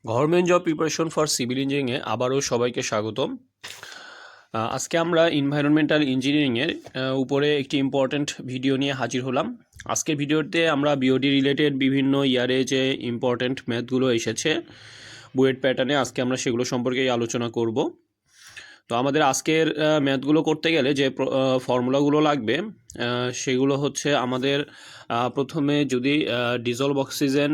Government job preparation for civil ইঞ্জিনিয়ারিংয়ে আবারও সবাইকে স্বাগতম। আজকে আমরা এনভায়রনমেন্টাল ইঞ্জিনিয়ারিংয়ের উপরে একটি ইম্পর্ট্যান্ট ভিডিও নিয়ে হাজির হলাম। আজকের ভিডিওতে আমরা বিওডি রিলেটেড বিভিন্ন ইয়ারে যে ইম্পর্ট্যান্ট ম্যাথগুলো এসেছে বুয়েট প্যাটার্নে, আজকে আমরা সেগুলো সম্পর্কেই আলোচনা করব। তো আমাদের আজকের ম্যাথগুলো করতে গেলে যে ফর্মুলাগুলো লাগবে সেগুলো হচ্ছে আমাদের প্রথমে যদি ডিজলভ অক্সিজেন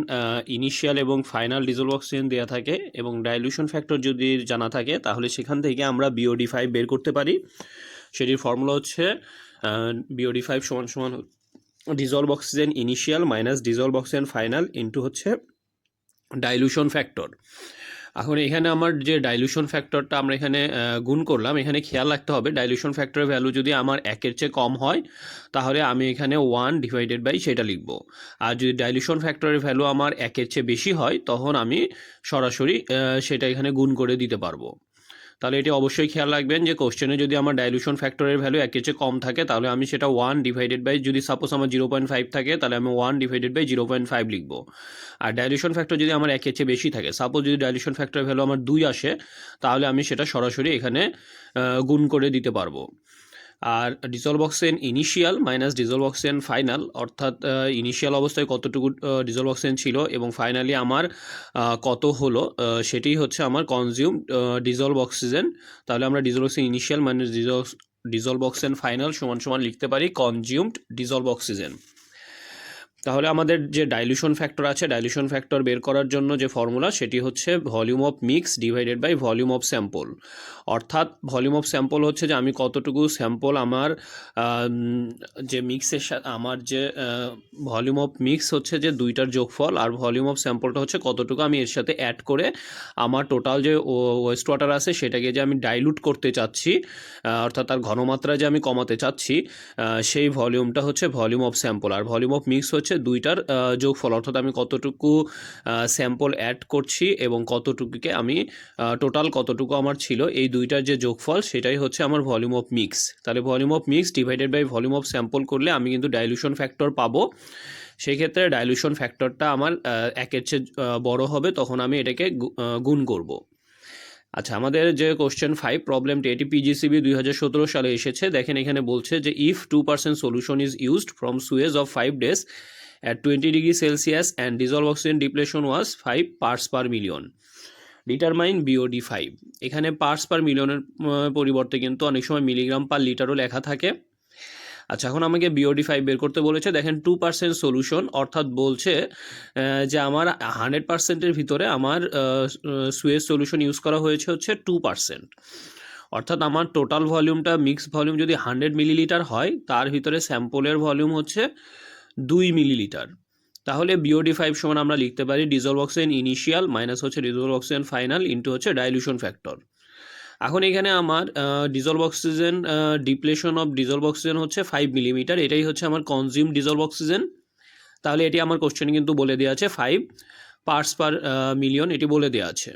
ইনিশিয়াল এবং ফাইনাল ডিজলভ অক্সিজেন দেওয়া থাকে এবং ডাইলিউশন ফ্যাক্টর যদি জানা থাকে, তাহলে সেখান থেকে আমরা BOD5 বের করতে পারি। সেটির ফর্মুলা হচ্ছে BOD5 সমান সমান dissolve oxygen initial minus dissolved oxygen final into হচ্ছে ডাইলিউশন ফ্যাক্টর। এখন এখানে আমার যে ডাইলিউশন ফ্যাক্টরটা আমরা এখানে গুণ করলাম, এখানে খেয়াল রাখতে হবে ডাইলিউশন ফ্যাক্টরের ভ্যালু যদি আমার 1-এর চেয়ে কম হয় তাহলে আমি এখানে 1/, সেটা লিখব। আর যদি ডাইলিউশন ফ্যাক্টরের ভ্যালু আমার 1-এর চেয়ে বেশি হয় তখন আমি সরাসরি সেটা এখানে গুণ করে দিতে পারবো। তাহলে এটি অবশ্যই খেয়াল রাখবেন যে কোশ্চেনে যদি আমার ডাইলিউশন ফ্যাক্টরের ভ্যালু 1-এর চেয়ে কম থাকে তাহলে আমি সেটা 1/, যদি সাপোজ আমার 0.5 থাকে তাহলে আমি 1/0.5 লিখব। আর ডাইলিউশন ফ্যাক্টর যদি আমার 1-এর চেয়ে বেশি থাকে, সাপোজ যদি ডাইলিউশন ফ্যাক্টরের ভ্যালু আমার 2 আসে, তাহলে আমি সেটা সরাসরি এখানে গুণ করে দিতে পারবো। আর dissolved oxygen initial minus dissolved oxygen final, অর্থাৎ ইনিশিয়াল অবস্থায় কতটুকু ডিজলভ অক্সিজেন ছিল এবং ফাইনালি আমার কত হলো, সেটি হচ্ছে আমার কনজিউম ডিজলভ অক্সিজেন। তাহলে আমরা dissolved oxygen initial minus dissolved oxygen final সমান সমান লিখতে পারি কনজিউমড ডিজলভ অক্সিজেন। তাহলে আমাদের যে ডাইলিউশন ফ্যাক্টর আছে, ডাইলিউশন ফ্যাক্টর বের করার জন্য যে ফর্মুলা সেটি হচ্ছে volume of mix divided by volume of sample. অর্থাৎ ভলিউম অফ স্যাম্পল হচ্ছে যে আমি কতটুকু স্যাম্পল আমার যে মিক্সের সাথে আমার যে ভলিউম অফ মিক্স হচ্ছে যে দুইটার যোগফল, আর ভলিউম অফ স্যাম্পলটা হচ্ছে কতটুকু আমি এর সাথে অ্যাড করে আমার টোটাল যে ওয়েস্ট ওয়াটার আছে সেটাকে যে আমি ডাইলুট করতে চাচ্ছি, অর্থাৎ তার ঘনমাত্রা যে আমি কমাতে চাচ্ছি, সেই ভলিউমটা হচ্ছে ভলিউম অফ স্যাম্পল। আর ভলিউম অফ মিক্স হচ্ছে দুইটার যোগফল, অর্থাৎ আমি কতটুকু স্যাম্পল অ্যাড করছি এবং কতটুকুকে আমি টোটাল কতটুকু আমার ছিল এই দুইটার যে যোগফল সেটাই হচ্ছে আমার ভলিউম অফ মিক্স। তাহলে volume of mix divided by volume of sample করলে আমি কিন্তু ডাইলিউশন ফ্যাক্টর পাবো। সেই ক্ষেত্রে ডাইলিউশন ফ্যাক্টরটা আমার 1-এর চেয়ে বড় হবে, তখন আমি এটাকে গুণ করব। আচ্ছা, আমাদের যে কোশ্চেন 5 প্রবলেমটি, এটি PGCB 2017 সালে এসেছে। দেখেন এখানে বলছে যে if 2% solution is used from Suez of 5 days at 20 degree Celsius and dissolved oxygen depletion was 5 parts per million, determine BOD5। এখানে পার্টস পার মিলিয়নের পরিবর্তে কিন্তু অনেক সময় মিলিগ্রাম পার লিটারও লেখা থাকে। আচ্ছা, এখন আমাকে BOD5 বের করতে বলেছে। দেখেন 2% সলিউশন, অর্থাৎ বলছে যে আমার 100%-এর ভিতরে আমার সুয়েজ সলিউশন ইউজ করা হয়েছে হচ্ছে 2%। অর্থাৎ আমার টোটাল ভলিউমটা, মিক্স ভলিউম যদি 100 মিলিলিটার হয়, তার ভিতরে স্যাম্পলের ভলিউম হচ্ছে 2 মিলিলিটার। তাহলে BOD5 সমান আমরা লিখতে পারি ডিজলভ অক্সিজেন ইনিশিয়াল মাইনাস হচ্ছে ডিজলভ অক্সিজেন ফাইনাল ইন্টু হচ্ছে ডাইলিউশন ফ্যাক্টর। এখন এখানে আমার dissolved oxygen depletion of dissolved oxygen হচ্ছে 5 মিলিমিটার, এটাই হচ্ছে আমার কনজিউম ডিজলভ অক্সিজেন। তাহলে এটি আমার কোশ্চেনে কিন্তু বলে দেওয়া আছে 5 পার্টস পার মিলিয়ন, এটি বলে দেওয়া আছে।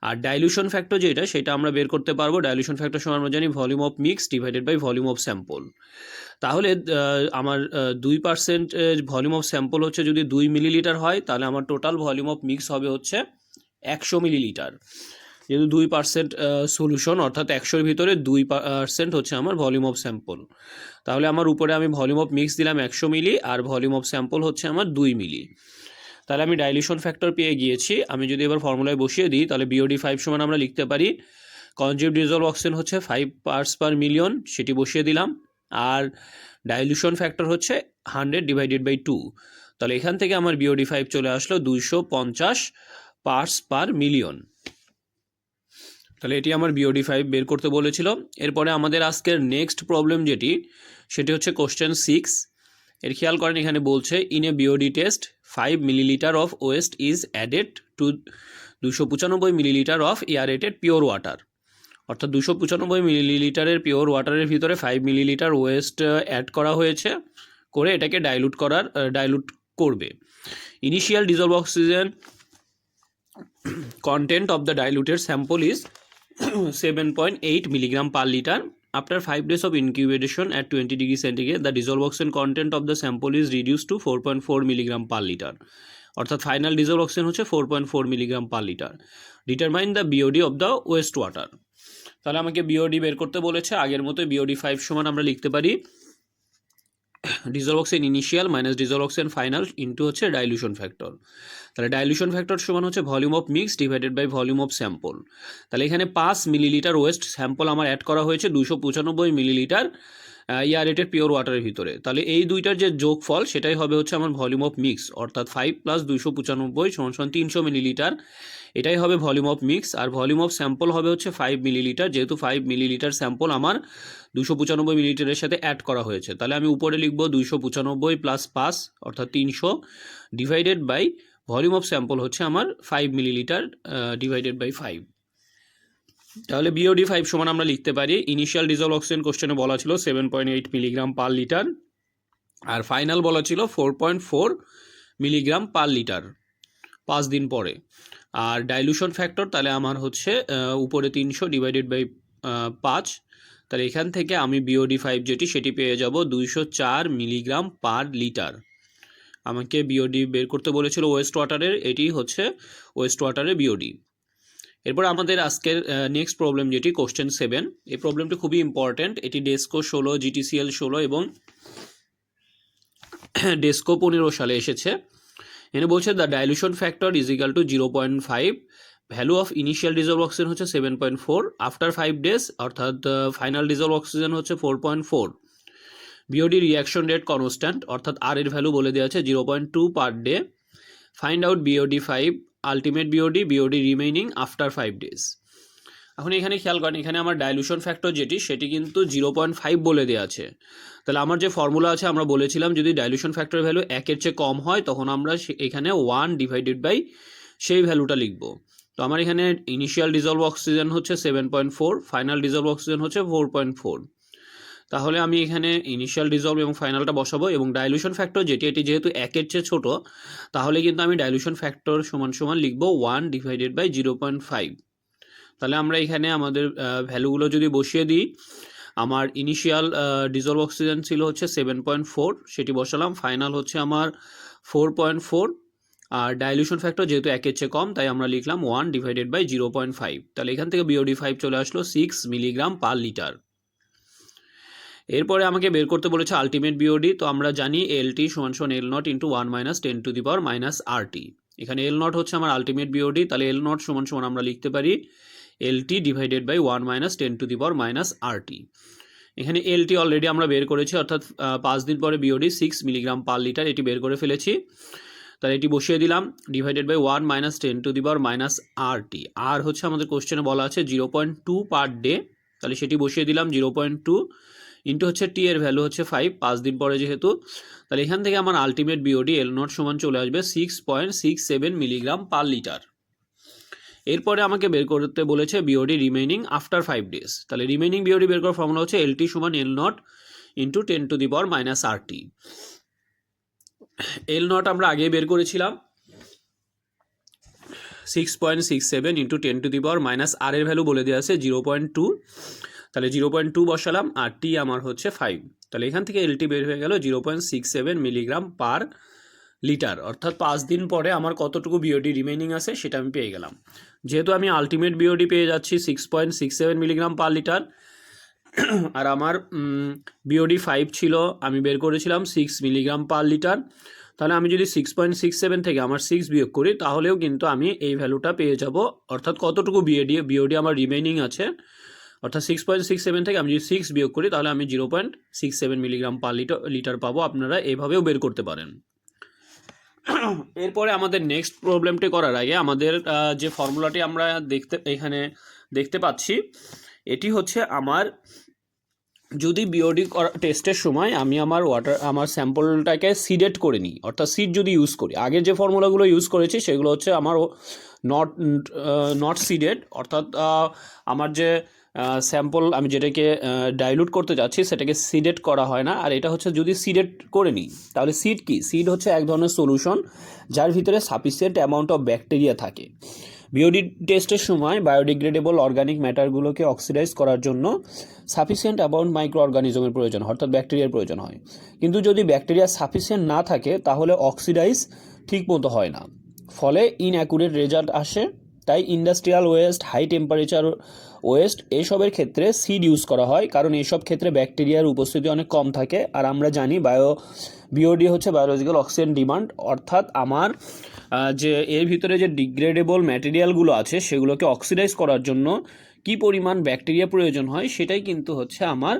আর ডাইলিউশন ফ্যাক্টর যেটা, সেটা আমরা বের করতে পারবো। ডাইলিউশন ফ্যাক্টর সমান আমরা জানি volume of mix divided by volume of sample. তাহলে আমার 2% ভলিউম অফ স্যাম্পল হচ্ছে যদি 2 মিলিলিটার হয়, তাহলে আমার টোটাল ভলিউম অফ মিক্স হবে হচ্ছে 100 মিলিলিটার। যেহেতু 2% সলিউশন, অর্থাৎ 100-এর ভিতরে 2% হচ্ছে আমার ভলিউম অফ স্যাম্পল। তাহলে আমার উপরে আমি ভলিউম অফ মিক্স দিলাম 100 মিলি আর ভলিউম অফ স্যাম্পল হচ্ছে আমার 2 মিলি। তাহলে আমি ডাইলিউশন ফ্যাক্টর পেয়ে গিয়েছি। আমি যদি এবার ফর্মুলায় বসিয়ে দিই তাহলে BOD5 সমান আমরা লিখতে পারি কনজিউম ডিজলভ অক্সিজেন হচ্ছে 5 পার্টস পার মিলিয়ন, সেটি বসিয়ে দিলাম। আর ডাইলিউশন ফ্যাক্টর হচ্ছে 100/2। তাহলে এখান থেকে আমার BOD5 চলে আসলো 250 পার্টস পার মিলিয়ন। তাহলে এটি আমার BOD5 বের করতে বলেছিল। এরপরে আমাদের আজকের নেক্সট প্রবলেম যেটি, সেটি হচ্ছে কোশ্চেন 6। এর খেয়াল করেন এখানে বলছে in a BOD test 5 millilitre of waste is added to 295 millilitre of aerated pure water. অর্থাৎ 295 মিলিলিটারের পিওর ওয়াটারের ভিতরে 5 মিলিলিটার ওয়েস্ট অ্যাড করা হয়েছে, করে এটাকে ডাইলুট করবে। Initial dissolve oxygen content of the diluted sample is 7.8 milligram per liter. After 5 days of incubation at 20 degree centigrade, the dissolved oxygen content of the sample is reduced to 4.4 milligram per liter. অর্থাৎ final dissolve oxygen হচ্ছে 4.4 milligram per litre. Determine the BOD of the West water. তাহলে আমাকে BOD বের করতে বলেছে, আগের মতো BOD 5 সমান আমরা লিখতে পারি dissolve oxygen initial minus dissolved oxygen final into হচ্ছে ডাইলুশন ফ্যাক্টর। তাহলে ডাইলুশন ফ্যাক্টর সমান হচ্ছে volume of mix divided by volume of sample. তাহলে এখানে 5 মিলিলিটার ওয়েস্ট স্যাম্পল আমার অ্যাড করা হয়েছে 295 মিলিলিটার এয়ারেটেড পিওর ওয়াটারের ভিতরে। তাহলে এই দুইটার যে যোগফল সেটাই হবে হচ্ছে আমার ভলিউম অফ মিক্স, অর্থাৎ 5 + 295 = 300 মিলিলিটার। এটাই হবে ভলিউম অফ মিক্স। আর ভলিউম অফ স্যাম্পল হবে হচ্ছে 5 মিলিলিটার, যেহেতু 5 মিলিলিটার স্যাম্পল আমার 295 মিলিলিটারের সাথে অ্যাড করা হয়েছে। তাহলে আমি উপরে লিখব 295 + 5 অর্থাৎ 300 divided by volume of sample হচ্ছে আমার 5 মিলিলিটার ডিভাইডেড বাই 5। তাহলে বিওডি 5 সমান আমরা লিখতে পারি ইনিশিয়াল ডিজলভ অক্সিজেন কোশ্চেনে বলা ছিল 7.8 মিলিগ্রাম পার লিটার, আর ফাইনাল বলা ছিল 4.4 মিলিগ্রাম পার লিটার 5 দিন পরে। আর ডাইলুশন ফ্যাক্টর তাহলে আমার হচ্ছে উপরে 300 ডিভাইডেড বাই 5। তাহলে এখান থেকে আমি বিওডি 5 যেটি সেটি পেয়ে যাব 204 মিলিগ্রাম পার লিটার। আমাকে বিওডি বের করতে বলেছিল ওয়েস্ট ওয়াটারের, এটি হচ্ছে ওয়েস্ট ওয়াটারের বিওডি। এরপর আমাদের আজকের নেক্সট প্রবলেম যেটি কোশ্চেন 7, এই প্রবলেমটি খুবই ইম্পর্ট্যান্ট। এটি ডেস্কো 16, জিটিসিএল 16 এবং ডেস্কো 15 সালে এসেছে। এখানে বলছে the dilution factor is equal to 0.5, value of initial dissolve oxygen হচ্ছে 7.4, আফটার 5 ডেজ অর্থাৎ ফাইনাল ডিজলভ অক্সিজেন হচ্ছে 4.4, বিওডি রিয়াকশন রেট কনস্ট্যান্ট অর্থাৎ আর এর ভ্যালু বলে দেওয়া আছে 0.2 per day, find out BOD 5, ultimate BOD remaining after 5 days. এখন এখানে খেয়াল করেন, এখানে আমার ডাইলুশন ফ্যাক্টর যেটি সেটি কিন্তু 0.5 বলে দেওয়া আছে। তাহলে আমার যে ফর্মুলা আছে আমরা বলেছিলাম যদি ডাইলুশন ফ্যাক্টর ভ্যালু 1-এর চেয়ে কম হয় তখন আমরা এখানে 1 ডিভাইডেড বাই সেই ভ্যালুটা লিখব। তো আমার এখানে ইনিশিয়াল ডিজলভ অক্সিজেন হচ্ছে 7.4, ফাইনাল ডিজলভ অক্সিজেন হচ্ছে 4.4। তাহলে আমি এখানে ইনিশিয়াল ডিজলভ এবং ফাইনালটা বসাবো, এবং ডাইলুশন ফ্যাক্টর যেটি এটি যেহেতু 1-এর চেয়ে ছোটো তাহলে কিন্তু আমি ডাইলুশন ফ্যাক্টর সমান সমান লিখব 1 ডিভাইডেড বাই 0.5। তাহলে আমরা এখানে আমাদের ভ্যালুগুলো যদি বসিয়ে দিই, আমার ইনিশিয়াল ডিজলভ অক্সিজেন ছিল হচ্ছে 7.4, সেটি বসালাম। ফাইনাল হচ্ছে আমার 4.4, আর ডাইলুশন ফ্যাক্টর যেহেতু 1-এর চেয়ে কম তাই আমরা লিখলাম 1 ডিভাইডেড বাই 0.5। তাহলে এখান থেকে বিওডি 5 চলে আসলো 6 মিলিগ্রাম পার লিটার। এরপরে আমাকে বের করতে বলেছে আলটিমেট বিওডি। তো আমরা জানি এলটি সমান সমান এল নট ইন্টু 1 - 10⁻⁻ RT। এখানে এল নট হচ্ছে আমার আলটিমেট বিওডি, তাহলে এল নট সমান সমান আমরা লিখতে পারি এলটি ডিভাইডেড বাই 1 - 10⁻⁻ RT। এখানে এলটি অলরেডি আমরা বের করেছি, অর্থাৎ 5 দিন পরে বিওডি 6 মিলিগ্রাম পার লিটার এটি বের করে ফেলেছি। তাহলে এটি বসিয়ে দিলাম ডিভাইডেড বাই 1 - 10⁻⁻ RT। আর হচ্ছে আমাদের কোশ্চেনে বলা আছে 0.2 পার ডে, তাহলে সেটি বসিয়ে দিলাম 0.2 ইন্টু হচ্ছে টি এর ভ্যালু হচ্ছে 5 দিন পরে যেহেতু। তাহলে এখান থেকে আমার আলটিমেট বিওডি এল নট সমান চলে আসবে 6.67 মিলিগ্রাম পার লিটার। এরপরে আমাকে বের করতে বলেছে বিওডি রিমেইনিং আফটার 5 ডেজ। তাহলে রিমেইনিং বিওডি বের করার ফর্মুলা হচ্ছে এলটি সমান L naught into 10⁻⁻RT। L naught আমরা আগে বের করেছিলাম 6.67 ইন্টু 10⁻⁻R এর ভ্যালু বলে দেওয়া আছে 0.2, তাহলে 0.2 বসালাম, আর টি আমার হচ্ছে 5। তাহলে এখান থেকে এলটি বের হয়ে গেল 0.67 মিলিগ্রাম পার লিটার, অর্থাৎ 5 দিন পরে আমার কতটুকু বিওডি রিমেইনিং আছে সেটা আমি পেয়ে গেলাম। যেহেতু আমি আলটিমেট বিওডি পেয়ে যাচ্ছি 6.67 মিলিগ্রাম পার লিটার, আর আমার বিওডি 5 ছিল, আমি বের করেছিলাম 6 মিলিগ্রাম পার লিটার। তাহলে আমি যদি 6.67 থেকে আমার 6 বিয়োগ করি তাহলেও কিন্তু আমি এই ভ্যালুটা পেয়ে যাব, অর্থাৎ কতটুকু বিওডি আমার রিমেইনিং আছে। অর্থাৎ 6.67 থেকে আমি যদি 6 বিয়োগ করি তাহলে আমি 0.67 মিলিগ্রাম পার লিটার পাবো। আপনারা এইভাবেও বের করতে পারেন। এরপরে আমাদের নেক্সট প্রবলেমটি করার আগে আমাদের যে ফর্মুলাটি আমরা এখানে দেখতে পাচ্ছি এটি হচ্ছে আমার যদি বিওডি টেস্টের সময় আমি আমার স্যাম্পলটাকে সিডেট করে নিই, অর্থাৎ সিড যদি ইউজ করি, আগের যে ফর্মুলাগুলো ইউজ করেছি সেগুলো হচ্ছে আমার নট সিডেড, অর্থাৎ আমার যে স্যাম্পল আমি যেটাকে ডাইলুট করতে যাচ্ছি সেটাকে সিডেট করা হয় না। আর এটা হচ্ছে যদি সিডেট করে নিই তাহলে সিড কি? সিড হচ্ছে এক ধরনের সলিউশন যার ভিতরে সাফিসিয়েন্ট অ্যামাউন্ট অফ ব্যাকটেরিয়া থাকে। বিওডি টেস্টের সময় বায়োডিগ্রেডেবল অর্গানিক ম্যাটারগুলোকে অক্সিডাইজ করার জন্য সাফিসিয়েন্ট অ্যামাউন্ট মাইক্রো অর্গানিজমের প্রয়োজন হয়, অর্থাৎ ব্যাকটেরিয়ার প্রয়োজন হয়। কিন্তু যদি ব্যাকটেরিয়া সাফিসিয়েন্ট না থাকে তাহলে অক্সিডাইজ ঠিক মতো হয় না, ফলে ইনঅ্যাকুরেট রেজাল্ট আসে। তাই industrial waste, high temperature waste এসবের ক্ষেত্রে সিড ইউজ করা হয়, কারণ এসব ক্ষেত্রে ব্যাকটেরিয়ার উপস্থিতি অনেক কম থাকে। আর আমরা জানি বিওডি হচ্ছে বায়োলজিক্যাল অক্সিজেন ডিমান্ড, অর্থাৎ আমার যে এর ভিতরে যে ডিগ্রেডেবল ম্যাটেরিয়ালগুলো আছে সেগুলোকে অক্সিডাইজ করার জন্য কি পরিমাণ ব্যাকটেরিয়া প্রয়োজন হয় সেটাই কিন্তু হচ্ছে আমার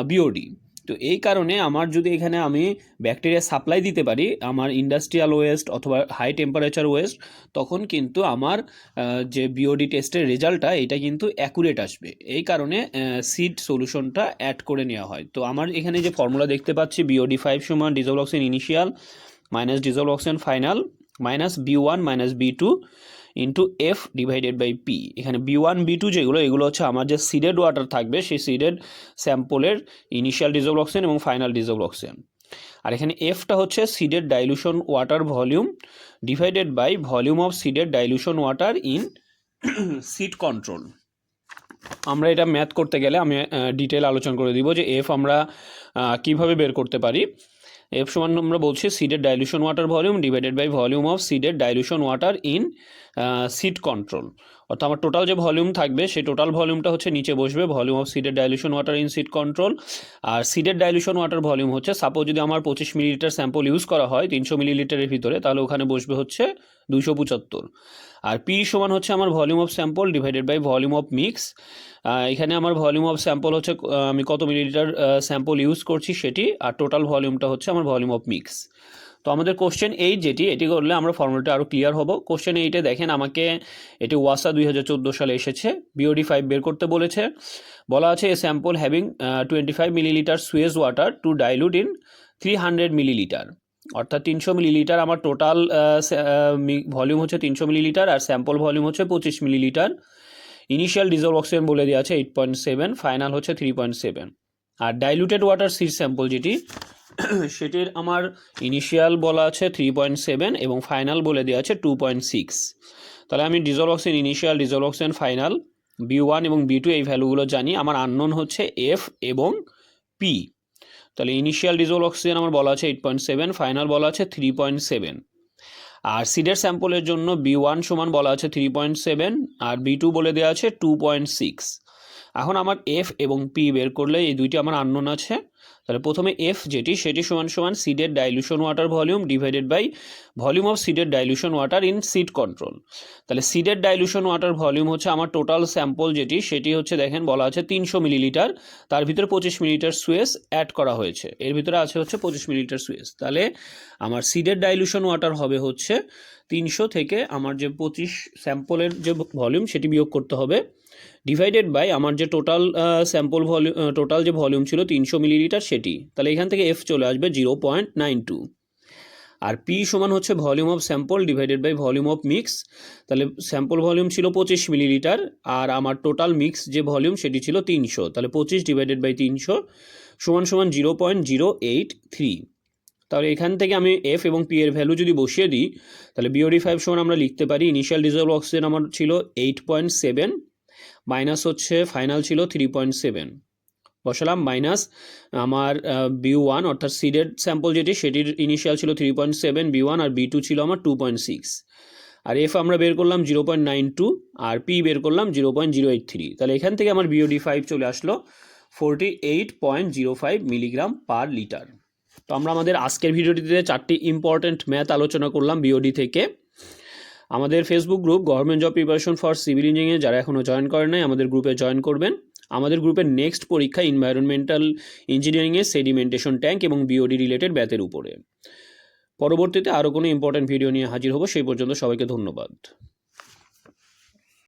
বিওডি। তো এই কারণে আমার যদি এখানে আমি ব্যাকটেরিয়া সাপ্লাই দিতে পারি আমার ইন্ডাস্ট্রিয়াল ওয়েস্ট অথবা হাই টেম্পারেচার ওয়েস্ট, তখন কিন্তু আমার যে বিওডি টেস্টের রেজাল্টটা এটা কিন্তু অ্যাকুরেট আসবে। এই কারণে সিড সলিউশনটা অ্যাড করে নেওয়া হয়। তো আমার এখানে যে ফর্মুলা দেখতে পাচ্ছি, BOD 5 সমান dissolve oxygen initial minus dissolved oxygen final minus B1 minus B2 into F divided by P। এখানে B1 B2 যেগুলো, এগুলো হচ্ছে আমার যে সিডেড ওয়াটার থাকবে সেই সিডেড স্যাম্পলের ইনিশিয়াল ডিজলভ অক্সিজেন এবং ফাইনাল ডিজলভ অক্সিজেন। আর এখানে Fটা হচ্ছে seeded dilution water volume divided by volume of seeded dilution water in seed control. আমরা এটা ম্যাথ করতে গেলে আমি ডিটেল আলোচনা করে দিব যে F আমরা কিভাবে বের করতে পারি। F সমান আমরা বলছি seeded dilution water volume divided by volume of seeded dilution water in seed control. অর্থাৎ আমার টোটাল যে ভলিউম থাকবে সেই টোটাল ভলিউমটা হচ্ছে নিচে বসবে, volume of seeded dilution water in seed control. আর সিডেড ডাইলুশন ওয়াটার ভলিউম হচ্ছে, সাপোজ যদি আমার 25 মিলিলিটার স্যাম্পল ইউজ করা হয় 300 মিলিলিটারের ভিতরে, তাহলে ওখানে বসবে হচ্ছে 275। আর P সমান হচ্ছে আমার volume of sample divided by volume of mix. এখানে আমার ভলিউম অফ স্যাম্পল হচ্ছে আমি কত মিলিলিটার স্যাম্পল ইউজ করছি সেটি, আর টোটাল ভলিউমটা হচ্ছে আমার ভলিউম অফ মিক্স। তো আমাদের কোশ্চেন 8 এটি করলে আমরা ফর্মুলাটা আরও ক্লিয়ার হব। কোশ্চেন 8-এ দেখেন আমাকে এটি ওয়াসা 2014 সালে এসেছে, BOD 5 বের করতে বলেছে। বলা আছে এ sample having 25 millilitre Suez water to dilute in 300 millilitre. অর্থাৎ 300 মিলিলিটার আমার টোটাল ভলিউম হচ্ছে 300 মিলিলিটার, আর স্যাম্পল ভলিউম হচ্ছে 25 মিলিলিটার। ইনিশিয়াল ডিজলভ অক্সিজেন বলে দেওয়া আছে 8.7, ফাইনাল হচ্ছে 3.7। আর ডাইলুটেড ওয়াটার সিড স্যাম্পল যেটি, সেটির আমার ইনিশিয়াল বলা আছে 3.7 এবং ফাইনাল বলে দেওয়া আছে 2.6। তাহলে আমি dissolved oxygen initial, dissolve oxygen final, B1 এবং B2 এই ভ্যালুগুলো জানি। আমার আননোন হচ্ছে F এবং P। তাহলে ইনিশিয়াল ডিজলভ অক্সিজেন আমার বলা আছে 8.7, ফাইনাল বলা আছে 3.7। আর সিডের স্যাম্পলের জন্য B1 সমান বলা আছে 3.7 আর B2 বলে দেওয়া আছে 2.6। এখন আমার F এবং P বের করলে এই দুইটি আমার আননোন আছে। তাহলে প্রথমে F সেটি সমান সমান seeded dilution water volume divided by volume of seeded dilution water in seed control. তাহলে সিডেড ডাইলুশন ওয়াটার ভলিউম হচ্ছে আমার টোটাল স্যাম্পল সেটি হচ্ছে দেখেন বলা আছে 300 মিলিলিটার, তার ভিতরে 25 মিলিলিটার সুয়েজ অ্যাড করা হয়েছে, এর ভিতরে আছে হচ্ছে 25 মিলিলিটার সুয়েজ। তাহলে আমার সিডেড ডাইলুশন ওয়াটার হবে হচ্ছে 300 থেকে আমার যে 25 স্যাম্পলের যে ভলিউম সেটি বিয়োগ করতে হবে, ডিভাইডেড বাই আমার যে টোটাল স্যাম্পল ভলিউম, টোটাল যে ভলিউম ছিল 300 মিলিলিটার সেটি। তাহলে এখান থেকে F চলে আসবে 0.92। আর P সমান হচ্ছে volume of sample divided by volume of mix. তাহলে স্যাম্পল ভলিউম ছিল 25 মিলিলিটার আর আমার টোটাল মিক্স যে ভলিউম সেটি ছিল 300। তাহলে 25 ডিভাইডেড বাই 300 সমান 0.083। তাহলে এখান থেকে আমি F এবং P এর ভ্যালু যদি বসিয়ে দিই, তাহলে BOD 5 সমান আমরা লিখতে পারি ইনিশিয়াল ডিজলভ অক্সিজেন আমার ছিল 8.7 মাইনাস হচ্ছে ফাইনাল ছিল 3.7 বসালাম, মাইনাস আমার B1 অর্থাৎ সিডেড স্যাম্পল সেটির ইনিশিয়াল ছিল 3.7 B1 আর B2 ছিল আমার 2.6। আর F আমরা বের করলাম 0.92 আর P বের করলাম 0.083। তাহলে এখান থেকে আমার BOD 5 চলে আসলো 48.05 মিলিগ্রাম পার লিটার। তো আমরা আমাদের আজকের ভিডিওটিতে 4টি ইম্পর্টেন্ট ম্যাথ আলোচনা করলাম BOD থেকে। আমাদের Facebook group government job preparation for civil engineering যারা এখনও জয়েন করেন নাই আমাদের গ্রুপে জয়েন করবেন। আমাদের গ্রুপের নেক্সট পরীক্ষা এনভায়রনমেন্টাল ইঞ্জিনিয়ারিংয়ে সেডিমেন্টেশন ট্যাঙ্ক এবং BOD রিলেটেড ব্যাথের উপরে। পরবর্তীতে আরও কোনো ইম্পর্টেন্ট ভিডিও নিয়ে হাজির হব, সেই পর্যন্ত সবাইকে ধন্যবাদ।